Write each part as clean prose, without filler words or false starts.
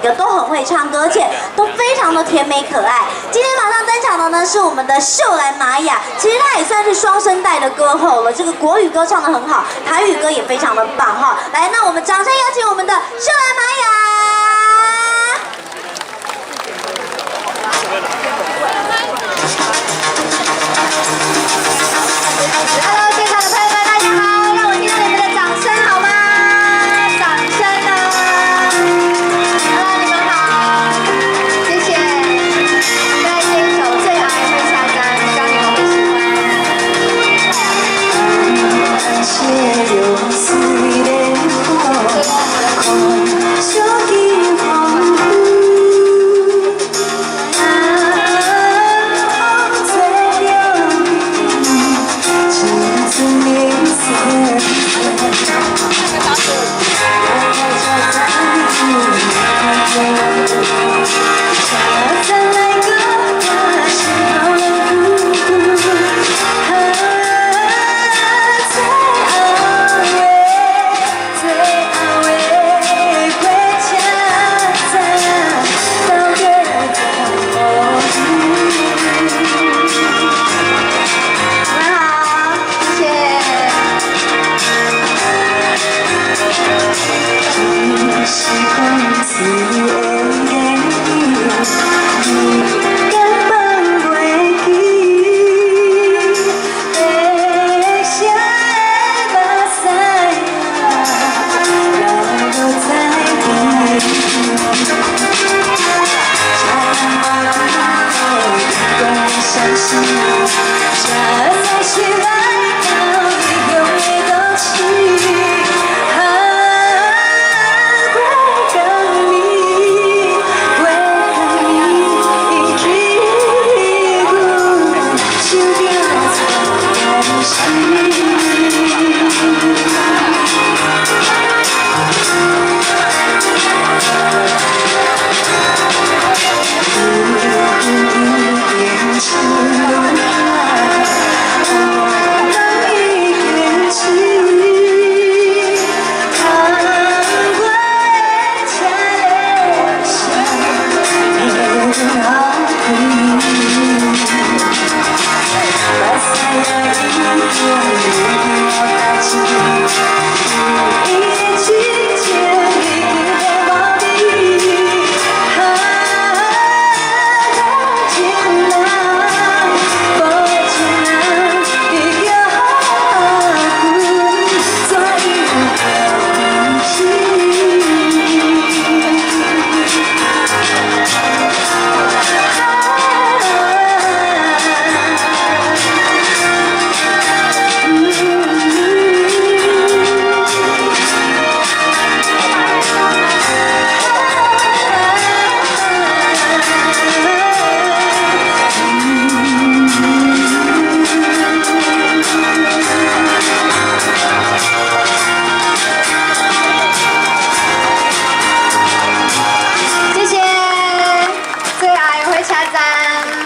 个都很会唱歌，而且都非常的甜美可爱。今天马上登场的呢是我们的秀兰玛雅，其实她也算是双声带的歌后了，这个国语歌唱得很好，台语歌也非常的棒哈。来，那我们掌声邀请我们的秀兰玛雅。 Hello， 现场的朋友们，大家好，让我听到你们的掌声好吗？掌声啊 ！Hello， 你们好，谢谢。在这一首《最爱会下单》，希望你们会喜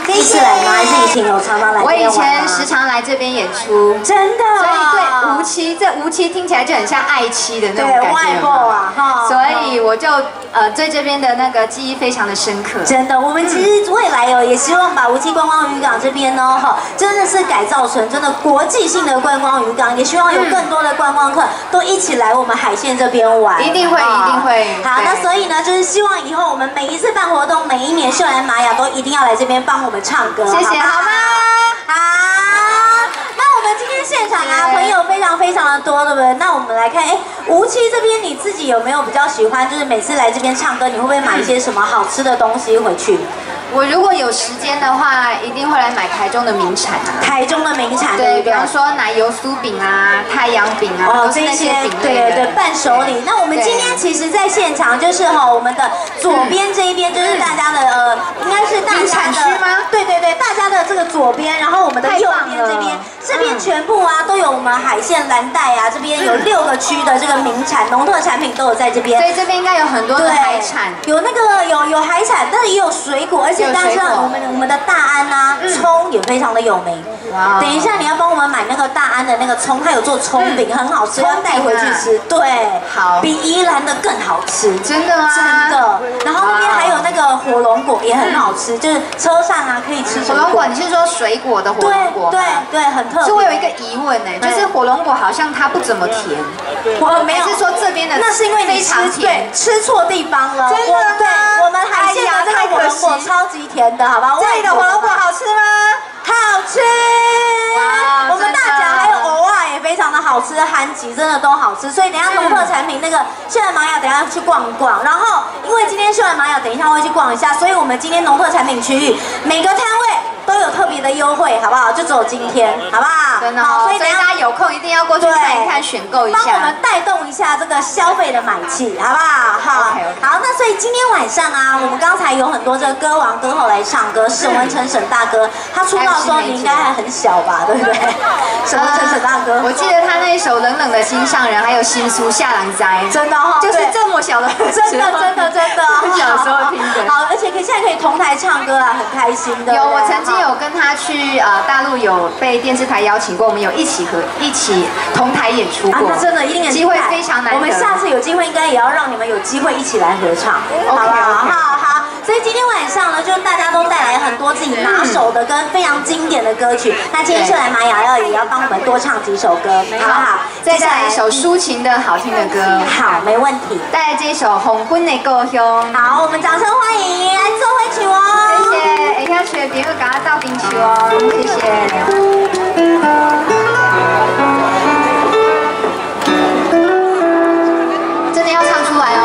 第一次来吗？还是以前有常常来？我以前时常来这边演出，真的。所以对吴七，这吴七听起来就很像爱妻的那种感觉，外婆啊，哈。所以我就对这边的那个记忆非常的深刻。真的，我们其实未来也希望把吴七观光渔港这边呢，哈，真的是改造成真的国际性的观光渔港，也希望有更多的观光客都一起来我们海线这边玩。一定会，一定会。好，那所以呢，就是希望以后我们每一次办活动，每一年秀兰玛雅都一定要来这边帮我们唱歌，谢谢，好吗？好。那我们今天现场啊，朋友非常的多，对不对？那我们来看，吴七这边你自己有没有比较喜欢，就是每次来这边唱歌，你会不会买一些什么好吃的东西回去？我如果有时间的话，一定会来买台中的名产啊。台中的名产，对，比方说奶油酥饼啊、太阳饼啊，都是那些饼类的。对，伴手礼。那我们今天其实，在现场就是我们的左边这一边就是大家的应该是大家的名产区吗？对，大家的这个左边，然后我们的右边这边，这边全部啊都有我们海鲜蓝带啊，这边有6个区的这个名产农特产品都有在这边。所以这边应该有很多的海产，有那个有海产，但是也有水果，而且大家知道我们的大安啊，葱也非常的有名。等一下你要帮我们买那个大安的那个葱，它有做葱饼，很好吃，要带回去吃。对，好，比宜兰的更好吃。真的吗？真的。然后那边还有那个火龙果也很好吃，就是车上啊可以吃火龙果。你是说水果的火龙果？对，很特别。所以我有一个疑问呢，就是火龙果好像它不怎么甜。我没有，是说这边的那是因为你吃错地方了。真的吗？对，我们海鲜的这个火龙果超级甜的，好不好？这里的火龙果好吃吗？好吃。我们大甲还有藕啊也非常的好吃，韩吉真的都好吃，所以等一下农特产品那个秀兰玛雅等一下去逛一逛，然后因为今天秀兰玛雅等一下会去逛一下，所以我们今天农特产品区域每个摊位都有特别的优惠，好不好？就只有今天，好不好？真的好，所以大家有空一定要过去看一看，选购一下，帮我们带动一下这个消费的买气，好不好？好，好，那所以今天晚上啊，我们刚才有很多这个歌王歌后来唱歌，沈文成沈大哥，他出道的时候你应该还很小吧，对不对？沈文成沈大哥，我记得他那一首《冷冷的心上人》，还有《新书下郎灾》，真的哈，就是这么小的，真的，小时候听的。好，而且现在可以同台唱歌啊，很开心的。有，我曾经有跟他去大陆有被电视台邀请过，我们有一起同台演出过。那真的一定机会非常难得。我们下次有机会应该也要让你们有机会一起来合唱，好不好？好。所以今天晚上呢，就是大家都带来很多自己拿手的跟非常经典的歌曲。那今天秀兰玛雅也要帮我们多唱几首歌，好不好？再来一首抒情的好听的歌。好，没问题。带来这一首《红昏的故乡》。好，我们掌声欢迎来奏会曲哦。谢谢，会晓吹的朋友给我倒冰球哦，谢谢。真的要唱出来哦。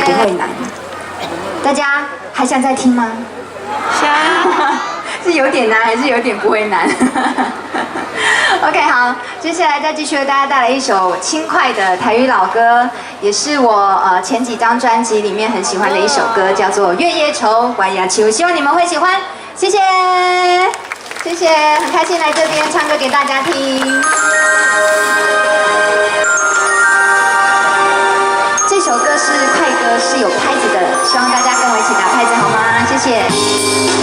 不会难。大家还想再听吗？想。是有点难，还是有点不会难？OK， 好，接下来再继续为大家带来一首轻快的台语老歌，也是我前几张专辑里面很喜欢的一首歌，叫做《月夜愁晚牙秋》，希望你们会喜欢，谢谢，谢谢，很开心来这边唱歌给大家听。这首歌是快歌，是有拍子的，希望大家跟我一起打拍子好吗？谢谢。